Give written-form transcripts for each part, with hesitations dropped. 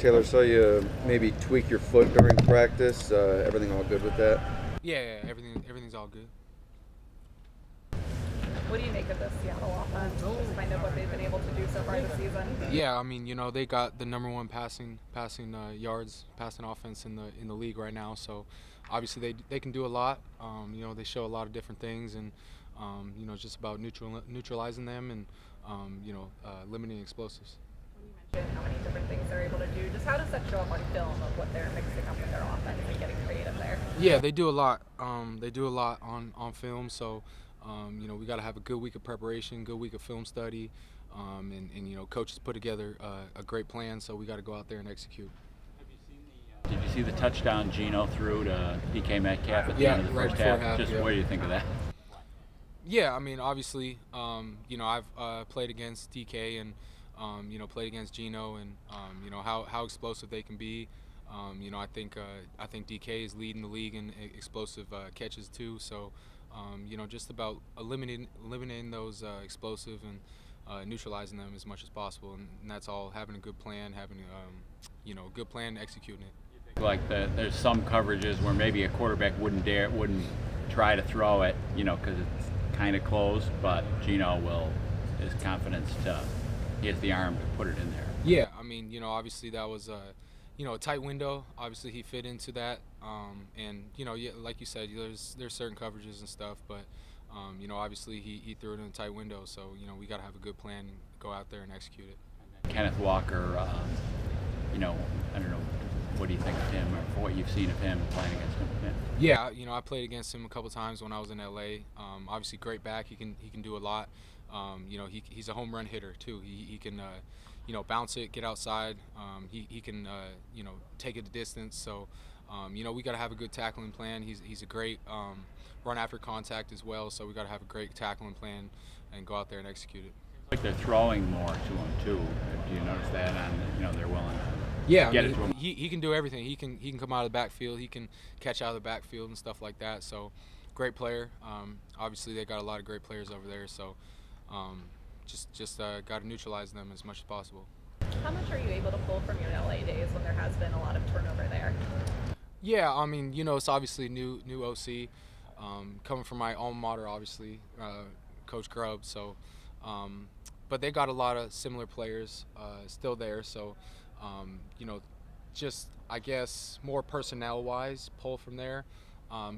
Taylor, saw you maybe tweak your foot during practice. Everything all good with that? Yeah, everything's all good. What do you make of this Seattle offense? Just kind of what they've been able to do so far this season. Yeah, I mean, they got the #1 passing yards, passing offense in the league right now. So obviously they can do a lot. They show a lot of different things, and just about neutralizing them and limiting explosives. You mentioned how many different things they're able to do. Just how does that show up on film of what they're mixing up with their offense and getting creative there? Yeah, they do a lot. They do a lot on film. So we got to have a good week of preparation, good week of film study, and coaches put together a great plan. So we got to go out there and execute. Did you see the touchdown Geno threw to DK Metcalf at the end of the first half? Just what do you think of that? Yeah, I mean, obviously, I've played against DK and played against Geno, and how explosive they can be. I think DK is leading the league in explosive catches too. So, just about eliminating those explosive and neutralizing them as much as possible, and that's all having a good plan, having a good plan, and executing it. Like there's some coverages where maybe a quarterback wouldn't try to throw it, because it's kind of close, but Geno his confidence he has the arm to put it in there. Yeah, I mean, obviously that was a tight window. Obviously he fit into that, and yeah, like you said, there's certain coverages and stuff, but obviously he threw it in a tight window. So we got to have a good plan and go out there and execute it. Kenneth Walker, I don't know. What do you think of him, or for what you've seen of him playing against him? Yeah, I played against him a couple times when I was in LA. Obviously, great back. He can do a lot. He's a home run hitter too. He can bounce it, get outside. He can take it the distance. So we got to have a good tackling plan. He's a great run after contact as well. So we got to have a great tackling plan and go out there and execute it. Like they're throwing more to him too. Do you notice that? And they're willing to. Yeah, I mean, he can do everything. He can come out of the backfield. He can catch out of the backfield and stuff like that. So, great player. Obviously, they got a lot of great players over there. So, just got to neutralize them as much as possible. How much are you able to pull from your LA days when there has been a lot of turnover there? Yeah, I mean, it's obviously new OC, coming from my alma mater, obviously, Coach Grubb. So, but they got a lot of similar players still there. So. Just I guess more personnel-wise, pull from there.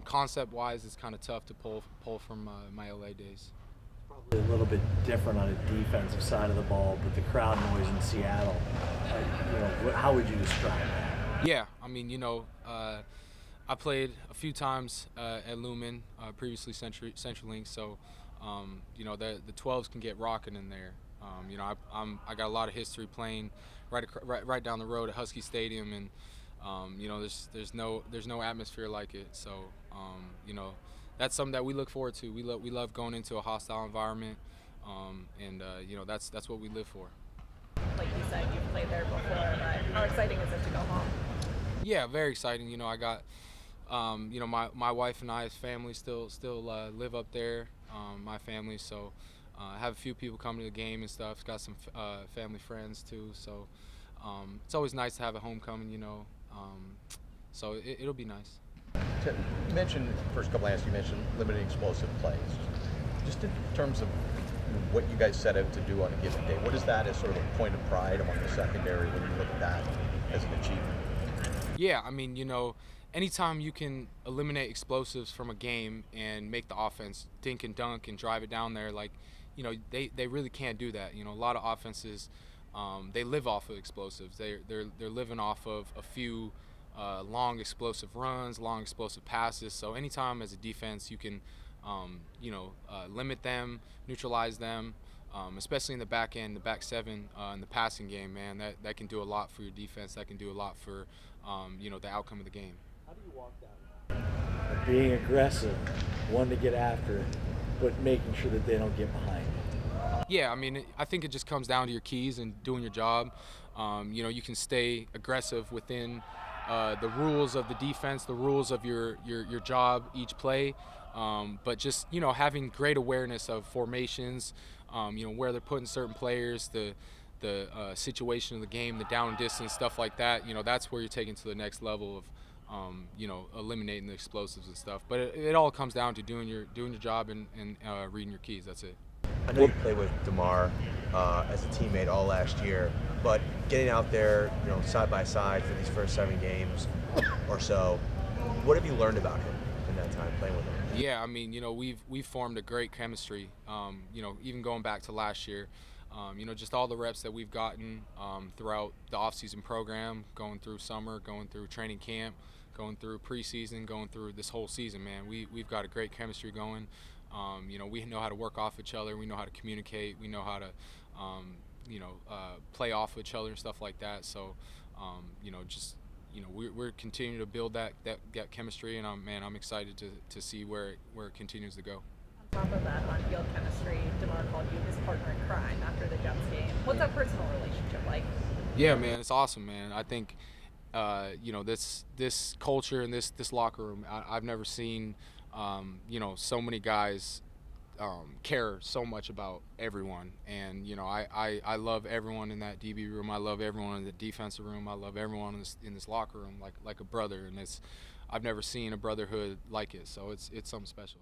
Concept-wise, it's kind of tough to pull from my LA days. Probably a little bit different on a defensive side of the ball, but the crowd noise in Seattle. How would you describe that? Yeah, I mean, I played a few times at Lumen, previously CenturyLink, so the 12s can get rocking in there. I got a lot of history playing right down the road at Husky Stadium, and there's no atmosphere like it. So that's something that we look forward to. We love going into a hostile environment, and that's what we live for. Like you said, you've played there before, but how exciting is it to go home? Yeah, very exciting. I got my wife and I's family still live up there. My family, so. I have a few people coming to the game and stuff. Got some family friends too, so it's always nice to have a homecoming, so it'll be nice. You mentioned first couple of answers. You mentioned limiting explosive plays. Just in terms of what you guys set out to do on a given day, what is that as sort of a point of pride among the secondary when you look at that as an achievement? Yeah, I mean, anytime you can eliminate explosives from a game and make the offense dink and dunk and drive it down there, like. They really can't do that. A lot of offenses, they live off of explosives. They're living off of a few long explosive runs, long explosive passes. So anytime as a defense you can, limit them, neutralize them, especially in the back end, the back seven, in the passing game, man, that can do a lot for your defense. That can do a lot for, the outcome of the game. How do you walk that? Being aggressive, wanting to get after it, but making sure that they don't get behind. Yeah, I mean, I think it just comes down to your keys and doing your job. You can stay aggressive within the rules of the defense, the rules of your job each play, but just having great awareness of formations, where they're putting certain players, the situation of the game, the down and distance, stuff like that. You know, that's where you're taking to the next level of you know, eliminating the explosives and stuff. But it all comes down to doing your job and reading your keys. That's it. I know you played with Damar as a teammate all last year, but getting out there, you know, side by side for these first 7 games or so, what have you learned about him in that time playing with him? Yeah, I mean, you know, we've formed a great chemistry. You know, even going back to last year, you know, just all the reps that we've gotten throughout the off-season program, going through summer, going through training camp, going through preseason, going through this whole season, man. We've got a great chemistry going. You know, we know how to work off each other. We know how to communicate. We know how to, you know, play off each other and stuff like that. So, you know, just, you know, we're continuing to build that chemistry, and I'm excited to see where it continues to go. On top of that, on-field chemistry, Damar called you his partner in crime after the Jets game. What's that personal relationship like? Yeah, man, it's awesome, man. I think, you know, this culture and this locker room, I've never seen, you know, so many guys care so much about everyone. And, you know, I love everyone in that DB room. I love everyone in the defensive room. I love everyone in this locker room like a brother. And I've never seen a brotherhood like it. So it's something special.